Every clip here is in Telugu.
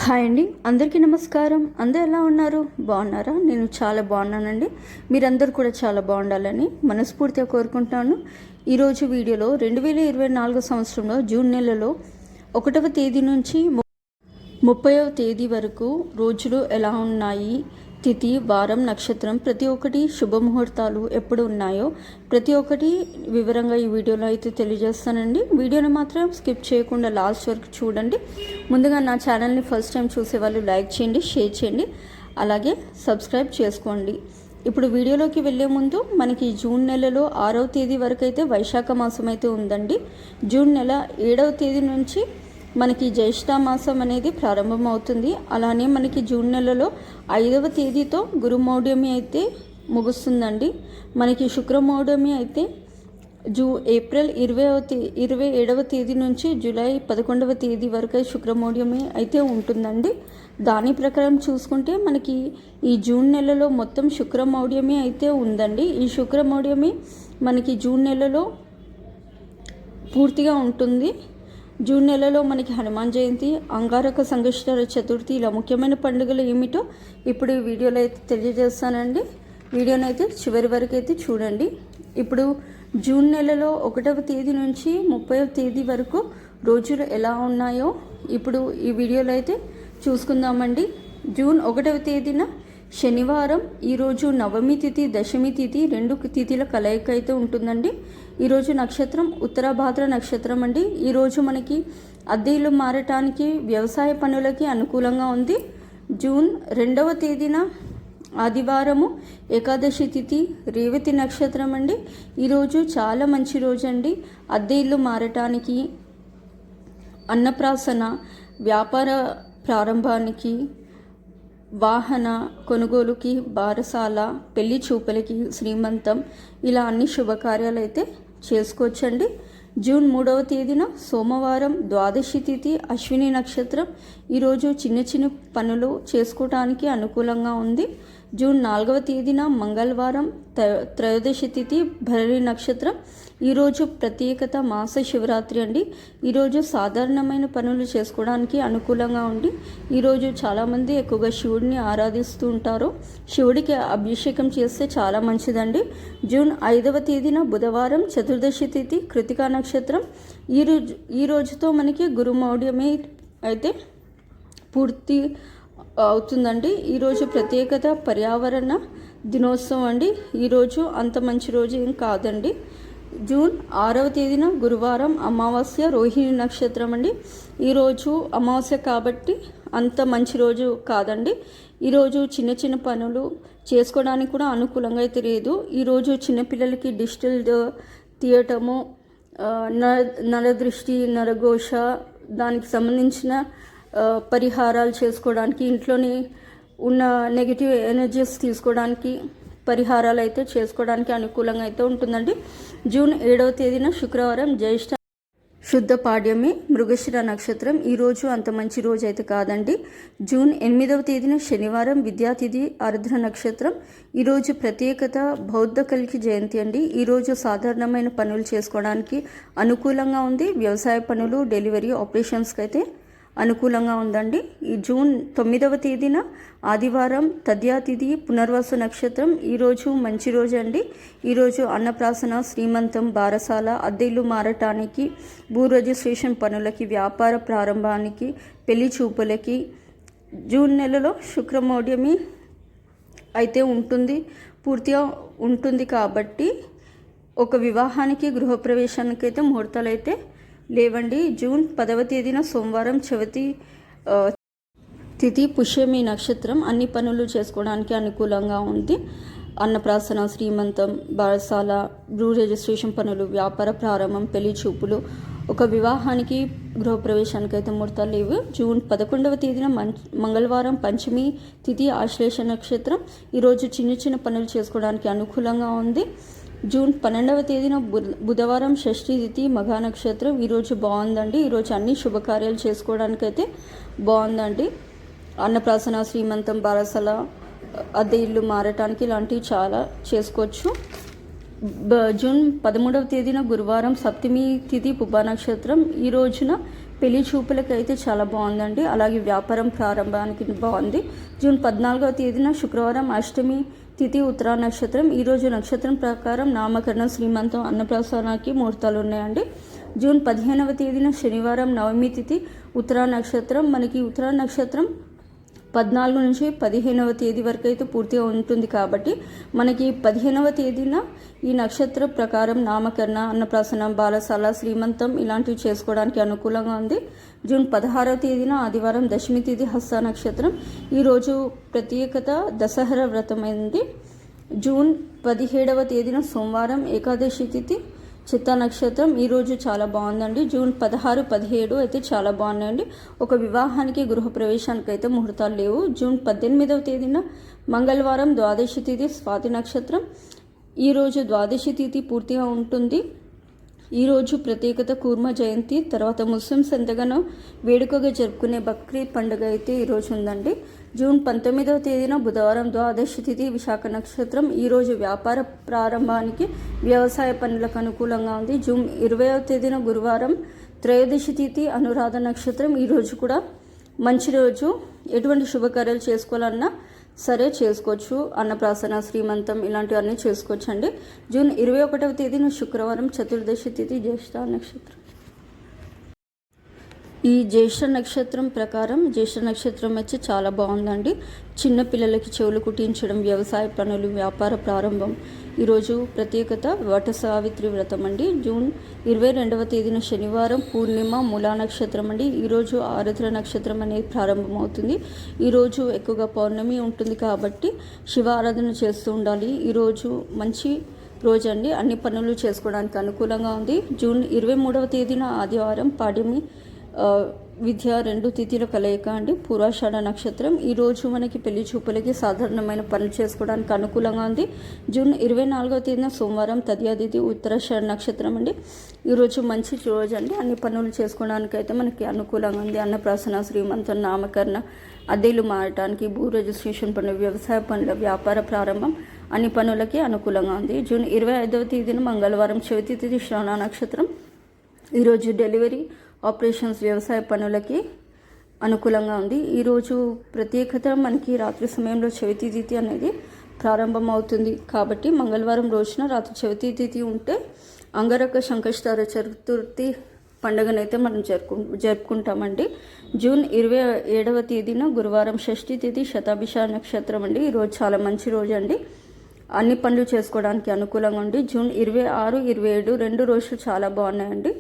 హాయ్ అండి, అందరికీ నమస్కారం. అందరూ ఎలా ఉన్నారు? బాగున్నారా? నేను చాలా బాగున్నానండి. మీరందరూ కూడా చాలా బాగుండాలని మనస్ఫూర్తిగా కోరుకుంటున్నాను. ఈరోజు వీడియోలో 2024 సంవత్సరంలో జూన్ నెలలో 1వ తేదీ నుంచి 30వ తేదీ వరకు రోజులు ఎలా ఉన్నాయి, తిథి, వారం, నక్షత్రం, ప్రతి ఒక్కటి శుభముహూర్తాలు ఎప్పుడు ఉన్నాయో ప్రతి ఒక్కటి వివరంగా ఈ వీడియోలో అయితే తెలియజేస్తానండి. వీడియోని మాత్రం స్కిప్ చేయకుండా లాస్ట్ వరకు చూడండి. ముందుగా నా ఛానల్ని ఫస్ట్ టైం చూసే వాళ్ళు లైక్ చేయండి, షేర్ చేయండి, అలాగే సబ్స్క్రైబ్ చేసుకోండి. ఇప్పుడు వీడియోలోకి వెళ్ళే ముందు మనకి జూన్ నెలలో 6వ తేదీ వరకు అయితే వైశాఖ మాసం అయితే ఉందండి. జూన్ నెల 7వ తేదీ నుంచి మనకి జ్యేష్ఠ మాసం అనేది ప్రారంభమవుతుంది. అలానే మనకి జూన్ నెలలో 5వ తేదీతో గురుమౌఢ్యమి అయితే ముగుస్తుందండి. మనకి శుక్రమౌఢ్యమి అయితే ఏప్రిల్ 27వ తేదీ నుంచి జూలై 11వ తేదీ వరకు శుక్రమౌఢ్యమి అయితే ఉంటుందండి. దాని ప్రకారం చూసుకుంటే మనకి ఈ జూన్ నెలలో మొత్తం శుక్రమౌఢ్యమి అయితే ఉందండి. ఈ శుక్రమౌఢ్యమి మనకి జూన్ నెలలో పూర్తిగా ఉంటుంది. జూన్ నెలలో మనకి హనుమాన్ జయంతి, అంగారక సంకష్ట చతుర్థి, ఇలా ముఖ్యమైన పండుగలు ఏమిటో ఇప్పుడు ఈ వీడియోలో అయితే తెలియజేస్తానండి. వీడియోని అయితే చివరి వరకు అయితే చూడండి. ఇప్పుడు జూన్ నెలలో 1వ తేదీ నుంచి 30వ తేదీ వరకు రోజులు ఎలా ఉన్నాయో ఇప్పుడు ఈ వీడియోలో అయితే చూసుకుందామండి. జూన్ 1వ తేదీన శనివారం, ఈరోజు నవమి తిథి, దశమి తిథి, 2 తిథిల కలయిక అయితే ఉంటుందండి. ఈరోజు నక్షత్రం ఉత్తరాభాద్ర నక్షత్రం అండి. ఈరోజు మనకి అద్దె ఇల్లు మారటానికి, వ్యవసాయ పనులకి అనుకూలంగా ఉంది. జూన్ 2వ తేదీన ఆదివారము, ఏకాదశి తిథి, రేవతి నక్షత్రం అండి. ఈరోజు చాలా మంచి రోజు అండి. అద్దె ఇల్లు మారటానికి, అన్నప్రాసన, వ్యాపార ప్రారంభానికి, వాహన కొనుగోలుకి, బారసాల, పెళ్లి చూపులకి, శ్రీమంతం, ఇలా అన్ని శుభకార్యాలు అయితే చేసుకోవచ్చండి. జూన్ 3వ తేదీన సోమవారం, ద్వాదశి తిథి, అశ్విని నక్షత్రం. ఈరోజు చిన్న చిన్న పనులు చేసుకోవడానికి అనుకూలంగా ఉంది. జూన్ 4వ తేదీన మంగళవారం, త్రయోదశి తిథి, భరణి నక్షత్రం. ఈరోజు ప్రత్యేకత మాస శివరాత్రి అండి. ఈరోజు సాధారణమైన పనులు చేసుకోవడానికి అనుకూలంగా ఉండి ఈరోజు చాలామంది ఎక్కువగా శివుడిని ఆరాధిస్తూ ఉంటారు. శివుడికి అభిషేకం చేస్తే చాలా మంచిదండి. జూన్ 5వ తేదీన బుధవారం, చతుర్దశి తిథి, కృతికా నక్షత్రం. ఈ రోజుతో మనకి గురుమౌఢ్యమి అయితే పూర్తి అవుతుందండి. ఈరోజు ప్రత్యేకత పర్యావరణ దినోత్సవం అండి. ఈరోజు అంత మంచి రోజు ఏం కాదండి. జూన్ 6వ తేదీన గురువారం, అమావాస్య, రోహిణి నక్షత్రం అండి. ఈరోజు అమావాస్య కాబట్టి అంత మంచి రోజు కాదండి. ఈరోజు చిన్న చిన్న పనులు చేసుకోవడానికి కూడా అనుకూలంగా అయితే లేదు. ఈరోజు చిన్నపిల్లలకి డిజిటల్ తీయటము, నరదృష్టి, నరఘోష, దానికి సంబంధించిన పరిహారాలు చేసుకోవడానికి, ఇంట్లోని ఉన్న నెగిటివ్ ఎనర్జీస్ తీసుకోవడానికి పరిహారాలు అయితే చేసుకోవడానికి అనుకూలంగా అయితే ఉంటుందండి. జూన్ 7వ తేదీన శుక్రవారం, జ్యేష్ఠ శుద్ధ పాడ్యమి, మృగశిర నక్షత్రం. ఈరోజు అంత మంచి రోజు అయితే కాదండి. జూన్ 8వ తేదీన శనివారం, విద్యాతిథి, ఆర్ద్ర నక్షత్రం. ఈరోజు ప్రత్యేకత బౌద్ధ కల్కి జయంతి అండి. ఈరోజు సాధారణమైన పనులు చేసుకోవడానికి అనుకూలంగా ఉంది. వ్యవసాయ పనులు, డెలివరీ, ఆపరేషన్స్కి అయితే అనుకూలంగా ఉందండి. ఈ జూన్ 9వ తేదీన ఆదివారం, తద్యాతిథి, పునర్వసు నక్షత్రం. ఈరోజు మంచి రోజు అండి. ఈరోజు అన్నప్రాసన, శ్రీమంతం, బారసాల, అద్దెలు మారటానికి, భూ రిజిస్ట్రేషన్ పనులకి, వ్యాపార ప్రారంభానికి, పెళ్లి చూపులకి. జూన్ నెలలో శుక్రమౌఢ్యమి అయితే పూర్తిగా ఉంటుంది కాబట్టి ఒక వివాహానికి, గృహప్రవేశానికి అయితే ముహూర్తాలు అయితే లేవండి. జూన్ 10వ తేదీన సోమవారం, చవితి తిథి, పుష్యమి నక్షత్రం. అన్ని పనులు చేసుకోవడానికి అనుకూలంగా ఉంది. అన్నప్రాసన, శ్రీమంతం, బారసాల, భూ రిజిస్ట్రేషన్ పనులు, వ్యాపార ప్రారంభం, పెళ్లి చూపులు, ఒక వివాహానికి, గృహప్రవేశానికి అయితే ముహూర్తాలు లేవు. జూన్ 11వ తేదీన మంగళవారం, పంచమి తిథి, ఆశ్లేష నక్షత్రం. ఈరోజు చిన్న చిన్న పనులు చేసుకోవడానికి అనుకూలంగా ఉంది. జూన్ 12వ తేదీన బుధవారం, షష్ఠి తిథి, మఘ నక్షత్రం. ఈరోజు బాగుందండి. ఈరోజు అన్ని శుభకార్యాలు చేసుకోవడానికైతే బాగుందండి. అన్నప్రాసన, శ్రీమంతం, బారసాల, అద్దె ఇల్లు మారటానికి ఇలాంటివి చాలా చేసుకోవచ్చు. జూన్ 13వ తేదీన గురువారం, సప్తమి తిథి, పుబ్బ నక్షత్రం. ఈ రోజున పెళ్లి చూపులకి అయితే చాలా బాగుందండి. అలాగే వ్యాపారం ప్రారంభానికి బాగుంది. జూన్ 14వ తేదీన శుక్రవారం అష్టమి తిథి ఉత్తరా నక్షత్రం. ఈరోజు నక్షత్రం ప్రకారం నామకరణం, శ్రీమంతం, అన్నప్రసాదానికి ముహూర్తాలు ఉన్నాయండి. జూన్ 15వ తేదీన శనివారం నవమి తిథి ఉత్తరా నక్షత్రం. మనకి ఉత్తరా నక్షత్రం 14 నుంచి 15వ తేదీ వరకు అయితే పూర్తిగా ఉంటుంది కాబట్టి మనకి 15వ తేదీన ఈ నక్షత్ర ప్రకారం నామకరణ, అన్నప్రాసనం, బాలసాల, శ్రీమంతం ఇలాంటివి చేసుకోవడానికి అనుకూలంగా ఉంది. జూన్ 16వ తేదీన ఆదివారం దశమి తిథి హస్త నక్షత్రం. ఈరోజు ప్రత్యేకత దసరా వ్రతమైంది. జూన్ 17వ తేదీన సోమవారం ఏకాదశి తిథి చిత్తా నక్షత్రం. ఈరోజు చాలా బాగుందండి. జూన్ 16, 17 అయితే చాలా బాగున్నాయండి. ఒక వివాహానికి, గృహప్రవేశానికి అయితే ముహూర్తాలు లేవు. జూన్ 18వ తేదీన మంగళవారం ద్వాదశి తిథి స్వాతి నక్షత్రం. ఈరోజు ద్వాదశి తిథి పూర్తిగా ఉంటుంది. ఈరోజు ప్రత్యేకత కూర్మ జయంతి. తర్వాత ముస్లిమ్స్ ఎంతగానో వేడుకగా జరుపుకునే బక్రీద్ పండుగ అయితే ఈరోజు ఉందండి. జూన్ 19వ తేదీన బుధవారం ద్వాదశి తిథి విశాఖ నక్షత్రం. ఈరోజు వ్యాపార ప్రారంభానికి, వ్యవసాయ పనులకు అనుకూలంగా ఉంది. జూన్ 20వ తేదీన గురువారం త్రయోదశి తిథి అనురాధ నక్షత్రం. ఈరోజు కూడా మంచి రోజు. ఎటువంటి శుభకార్యాలు చేసుకోవాలన్నా సరే చేసుకోవచ్చు. అన్నప్రాసన, శ్రీమంతం ఇలాంటివన్నీ చేసుకోవచ్చు అండి. జూన్ 21వ తేదీన శుక్రవారం చతుర్దశి తిథి జ్యేష్ఠ నక్షత్రం. ఈ జ్యేష్ఠ నక్షత్రం ప్రకారం జ్యేష్ఠ నక్షత్రం వచ్చి చాలా బాగుందండి. చిన్నపిల్లలకి చెవులు కుట్టించడం, వ్యవసాయ పనులు, వ్యాపార ప్రారంభం. ఈరోజు ప్రత్యేకత వట సావిత్రి వ్రతం అండి. జూన్ 22వ తేదీన శనివారం పూర్ణిమ మూలా నక్షత్రం అండి. ఈరోజు ఆరుద్ర నక్షత్రం అనేది ప్రారంభమవుతుంది. ఈరోజు ఎక్కువగా పౌర్ణమి ఉంటుంది కాబట్టి శివ ఆరాధన చేస్తూ ఉండాలి. ఈరోజు మంచి రోజు అండి. అన్ని పనులు చేసుకోవడానికి అనుకూలంగా ఉంది. జూన్ 23వ తేదీన ఆదివారం పాడ్యమి విద్య 2 తిథిల కలయిక అండి. పూర్వాషాఢ నక్షత్రం. ఈరోజు మనకి పెళ్లి చూపులకి, సాధారణమైన పనులు చేసుకోవడానికి అనుకూలంగా ఉంది. జూన్ 24వ తేదీన సోమవారం తదియా తిథి ఉత్తరాషాఢ నక్షత్రం అండి. ఈరోజు మంచి రోజు అండి. అన్ని పనులు చేసుకోవడానికి అయితే మనకి అనుకూలంగా ఉంది. అన్నప్రాసన, శ్రీమంతం, నామకరణ, అద్దెలు మారటానికి, భూ రిజిస్ట్రేషన్ పనులు, వ్యవసాయ పనులు, వ్యాపార ప్రారంభం అన్ని పనులకి అనుకూలంగా ఉంది. జూన్ 25వ తేదీన మంగళవారం చవితి తిథి శ్రవణ నక్షత్రం. ఈరోజు డెలివరీ, ఆపరేషన్స్, వ్యవసాయ పనులకి అనుకూలంగా ఉంది. ఈరోజు ప్రత్యేకత మనకి రాత్రి సమయంలో చవితి తిథి అనేది ప్రారంభం అవుతుంది కాబట్టి మంగళవారం రోజున రాత్రి చవితి తిథి ఉంటే అంగరక సంకష్టహార చతుర్థి పండుగనైతే మనం జరుపుకుంటామండి. జూన్ 27వ తేదీన గురువారం షష్ఠి తిథి శతాభిష నక్షత్రం అండి. ఈరోజు చాలా మంచి రోజు అండి. అన్ని పనులు చేసుకోవడానికి అనుకూలంగా ఉంది. జూన్ 26, 27 2 రోజులు చాలా బాగున్నాయండి.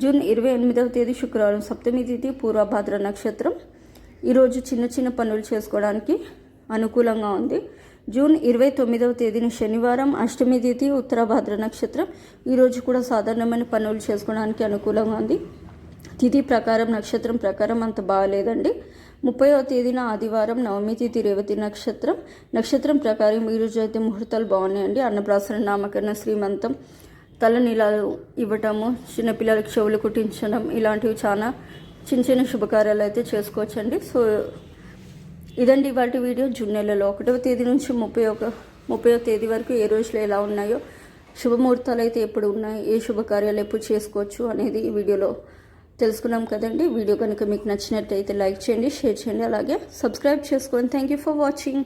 జూన్ 28వ తేదీ శుక్రవారం సప్తమి తిథి పూర్వభాద్ర నక్షత్రం. ఈరోజు చిన్న చిన్న పనులు చేసుకోవడానికి అనుకూలంగా ఉంది. జూన్ 29వ తేదీన శనివారం అష్టమి తిథి ఉత్తరభాద్ర నక్షత్రం. ఈరోజు కూడా సాధారణమైన పనులు చేసుకోవడానికి అనుకూలంగా ఉంది. తిథి ప్రకారం, నక్షత్రం ప్రకారం అంత బాగాలేదండి. 30వ తేదీన ఆదివారం నవమి తిథి రేవతి నక్షత్రం. నక్షత్రం ప్రకారం ఈరోజు అయితే ముహూర్తాలు బాగున్నాయండి. అన్నప్రాసన, నామకరణ, శ్రీమంతం, తలనీలాలు ఇవ్వటము, చిన్నపిల్లలకు చెవులు కుట్టించడం ఇలాంటివి చాలా చిన్న చిన్న శుభకార్యాలు అయితే చేసుకోవచ్చండి. సో ఇదండి ఇవాళ వీడియో. జూన్ నెలలో 1వ తేదీ నుంచి 30వ తేదీ వరకు ఏ రోజులు ఎలా ఉన్నాయో, శుభముహూర్తాలు అయితే ఎప్పుడు ఉన్నాయి, ఏ శుభకార్యాలు ఎప్పుడు చేసుకోవచ్చు అనేది ఈ వీడియోలో తెలుసుకున్నాం కదండి. వీడియో కనుక మీకు నచ్చినట్టయితే లైక్ చేయండి, షేర్ చేయండి, అలాగే సబ్స్క్రైబ్ చేసుకోండి. Thank you for watching.